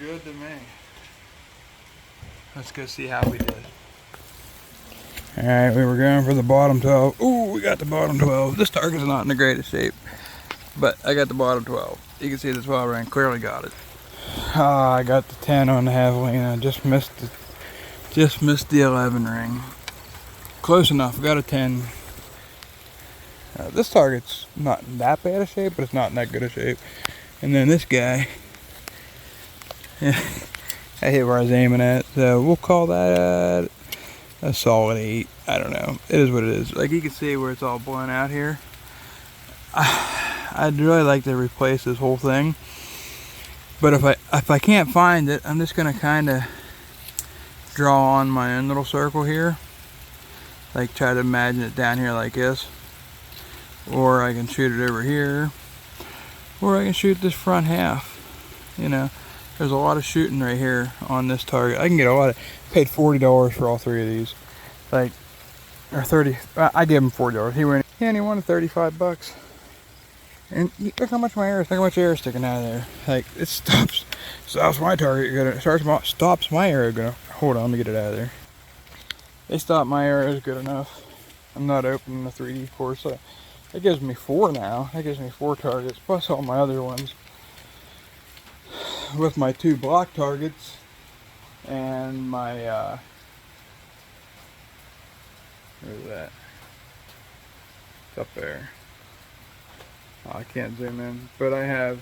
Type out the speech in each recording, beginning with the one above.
good to me. Let's go see how we did. Alright, we were going for the bottom 12. Ooh, we got the bottom 12. This target's not in the greatest shape, but I got the bottom 12. You can see the 12 ring, clearly got it. I got the 10 on the javelina. Just missed the 11 ring. Close enough, got a 10. This target's not in that bad a shape, but it's not in that good a shape. And then this guy, I hit where I was aiming at, so we'll call that a solid 8. I don't know. It is what it is. Like you can see where it's all blown out here. I'd really like to replace this whole thing, but if I can't find it, I'm just gonna kind of draw on my own little circle here. Like try to imagine it down here like this, or I can shoot it over here, or I can shoot this front half. You know, there's a lot of shooting right here on this target. I can get a lot of. Paid $40 for all 3 of these, like, or 30. I gave him $40. He only wanted 35 bucks. And look how much my air is. Look how much air is sticking out of there. Like it stops my target. Stops my arrow. Hold on, let me get it out of there. They stop my arrows good enough. I'm not opening the 3D course. So it gives me 4 now. That gives me 4 targets plus all my other ones. With my 2 block targets and my where's that? It's up there. Oh, I can't zoom in, but I have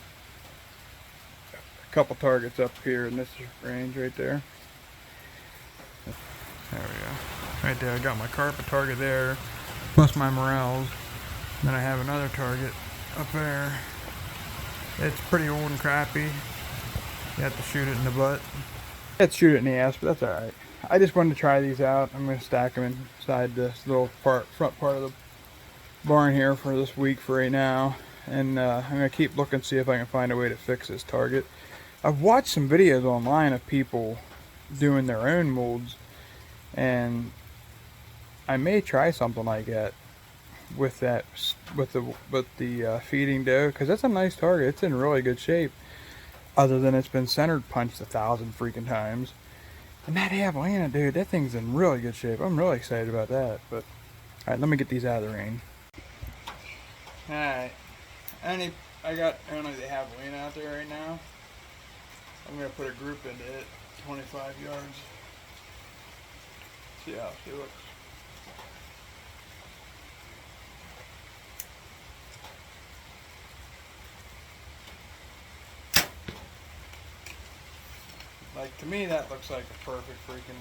a couple targets up here in this range right there. There we go. Right there, I got my carpet target there, plus my morels. Then I have another target up there. It's pretty old and crappy. You have to shoot it in the butt. I had to shoot it in the ass, but that's alright. I just wanted to try these out. I'm going to stack them inside this little front part of the barn here for this week for right now. And I'm going to keep looking to see if I can find a way to fix this target. I've watched some videos online of people doing their own molds, and I may try something like that with the feeding dough, because that's a nice target. It's in really good shape, other than it's been centered punched 1,000 freaking times. And that javelina, dude, that thing's in really good shape. I'm really excited about that. But alright, let me get these out of the rain. Alright, I got only the javelina out there right now. I'm gonna put a group into it, 25 yards. See how she looks. Like, to me, that looks like a perfect freaking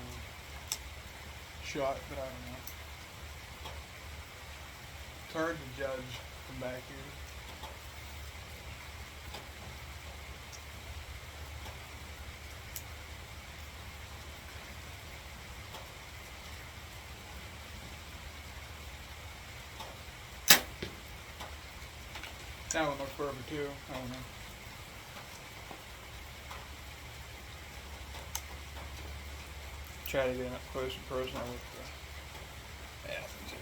shot, but I don't know. It's hard to judge from back here. That one looks perfect too. I don't know. Try to get up close and personal with the Athens here.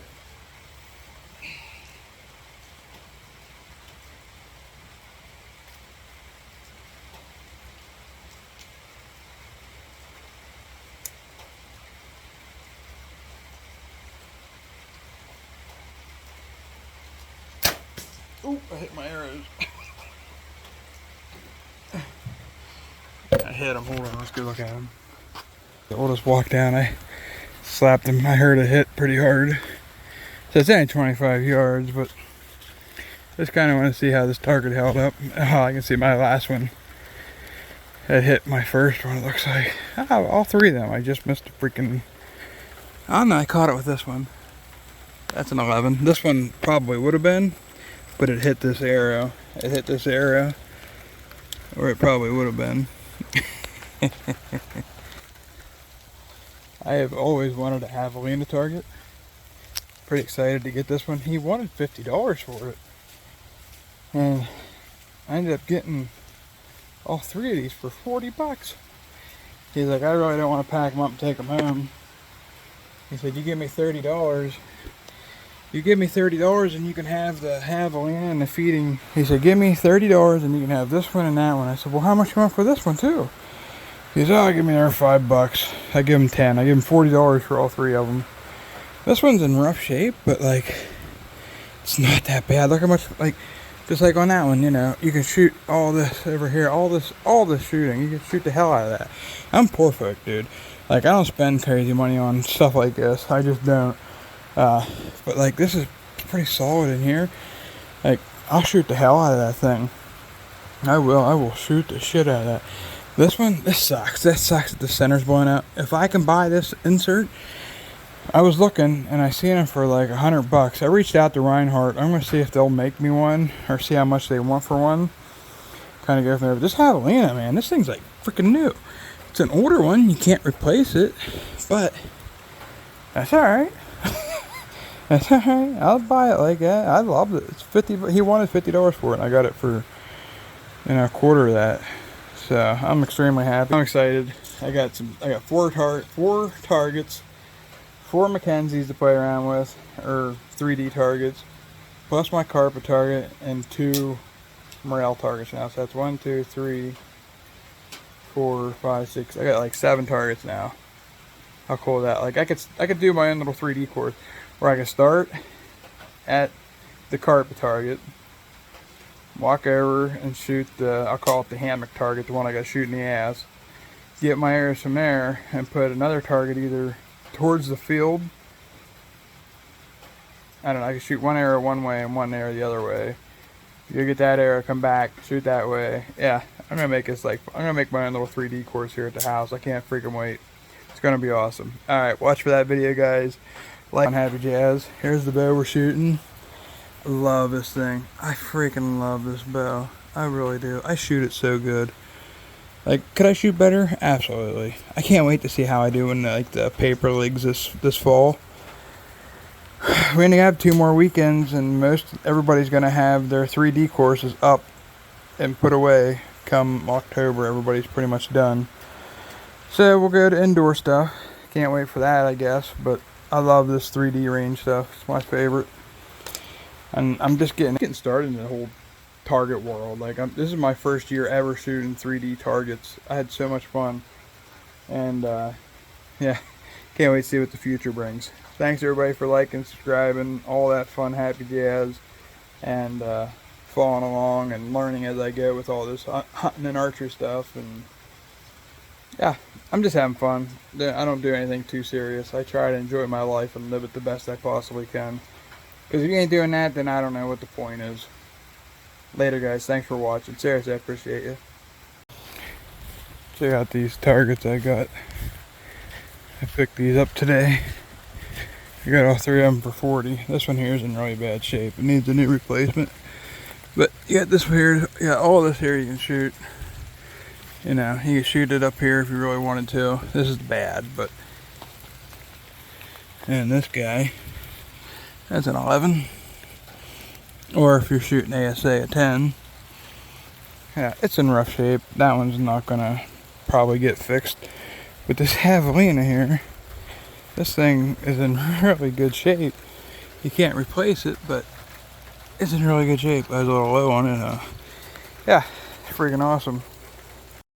Ooh, I hit my arrows. I hit them. Hold on, let's go look at them. We'll just walk down. I slapped him. I heard it hit pretty hard. So it's only 25 yards, but just kind of want to see how this target held up. Oh, I can see my last one. It hit my first one, it looks like. Oh, all 3 of them. I just missed a freaking... I don't know, I caught it with this one. That's an 11. This one probably would have been, but it hit this arrow. It hit this arrow, or it probably would have been. I have always wanted a javelina target. Pretty excited to get this one. He wanted $50 for it. And I ended up getting all 3 of these for 40 bucks. He's like, I really don't want to pack them up and take them home. He said, you give me $30. You give me $30 and you can have the javelina and the feeding. He said, give me $30 and you can have this one and that one. I said, well, how much you want for this one too? He's, oh, give me there $5. I give him 10. I give him $40 for all three of them. This one's in rough shape, but like, it's not that bad. Look how much, like, just like on that one, you know, you can shoot all this over here, all this shooting. You can shoot the hell out of that. I'm poor folk, dude. Like, I don't spend crazy money on stuff like this. I just don't. But like, this is pretty solid in here. Like, I'll shoot the hell out of that thing. I will shoot the shit out of that. This one, this sucks. That sucks that the center's blown out. If I can buy this insert, I was looking and I seen them for like $100. I reached out to Reinhardt. I'm gonna see if they'll make me one or see how much they want for one. Kind of go from there. But this javelina, man, this thing's like freaking new. It's an older one. You can't replace it, but that's all right. That's all right. I'll buy it like that. I loved it. It's 50. He wanted $50 for it, and I got it for, you know, a quarter of that. So I'm extremely happy. I'm excited. I got four targets, 4 Mackenzies to play around with, or 3D targets, plus my carpet target and 2 morel targets now. So that's 1, 2, 3, 4, 5, 6. I got like 7 targets now. How cool is that? Like, I could do my own little 3D course where I can start at the carpet target, walk over and shoot the, I'll call it the hammock target, the one I got to shoot in the ass, get my arrows from there and put another target either towards the field. I don't know, I can shoot one arrow one way and one arrow the other way. You get that arrow, come back, shoot that way. Yeah, I'm gonna make this like, I'm gonna make my own little 3D course here at the house. I can't freaking wait. It's gonna be awesome. Alright, watch for that video, guys. Like on Happy Jazz. Here's the bow we're shooting. I love this thing. I freaking love this bow. I really do. I shoot it so good. Like, could I shoot better? Absolutely. I can't wait to see how I do in like the paper leagues this fall. We're gonna have 2 more weekends, and everybody's gonna have their 3D courses up and put away. Come October, everybody's pretty much done. So we'll go to indoor stuff. Can't wait for that, I guess. But I love this 3D range stuff. It's my favorite. And I'm just getting started in the whole target world. Like, this is my first year ever shooting 3D targets. I had so much fun. And yeah, can't wait to see what the future brings. Thanks everybody for liking, subscribing, all that fun Happy Jazz, and following along and learning as I go with all this hunting and archery stuff. And yeah, I'm just having fun. I don't do anything too serious. I try to enjoy my life and live it the best I possibly can. Because if you ain't doing that, then I don't know what the point is. Later, guys. Thanks for watching. Seriously, I appreciate you. Check out these targets I got. I picked these up today. I got all 3 of them for 40. This one here is in really bad shape. It needs a new replacement. But you got this here. You got all this here you can shoot. You know, you can shoot it up here if you really wanted to. This is bad, but... And this guy, that's an 11. Or if you're shooting ASA, a 10. Yeah, it's in rough shape. That one's not gonna probably get fixed. But this javelina here, this thing is in really good shape. You can't replace it, but it's in really good shape. I was a little low on it. Yeah, freaking awesome.